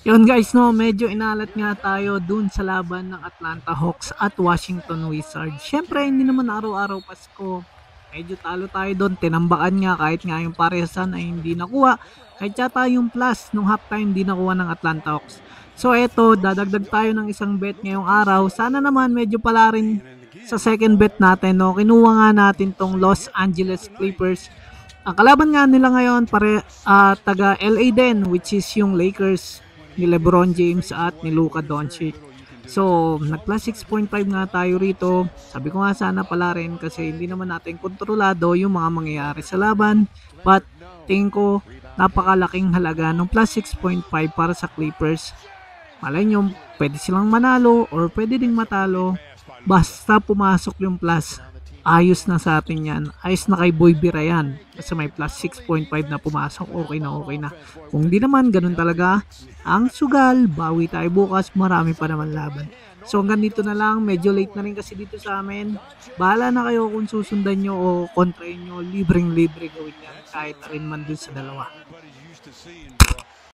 Yun guys, no, medyo inalat nga tayo dun sa laban ng Atlanta Hawks at Washington Wizards. Syempre, hindi naman araw-araw Pasko. Medyo talo tayo doon, tinambakan nga kahit nga yung paresan ay hindi nakuha. Kahit yata yung plus nung halftime hindi nakuha ng Atlanta Hawks. So eto, dadagdag tayo ng isang bet ngayong araw. Sana naman medyo pala rin sa second bet natin, no. Kinuha nga natin tong Los Angeles Clippers. Ang kalaban nga nila ngayon taga LA din, which is yung Lakers ni LeBron James at ni Luka Doncic. So, nag plus 6.5 nga tayo rito. Sabi ko nga sana pala rin kasi hindi naman natin kontrolado yung mga mangyayari sa laban. But, tingin ko napakalaking halaga ng plus 6.5 para sa Clippers. Malay nyo, pwede silang manalo or pwede ding matalo. Basta pumasok yung plus, ayos na sa atin yan. Ayos na kay Boy Bira yan. Kasi may plus 6.5 na pumasok. Okay na, okay na. Kung di naman, ganun talaga ang sugal. Bawi tayo bukas. Marami pa naman laban. So hanggang dito na lang. Medyo late na rin kasi dito sa amin. Bahala na kayo kung susundan nyo o kontrahin nyo. Libreng-libre gawin yan. Kahit rin man dun sa dalawa.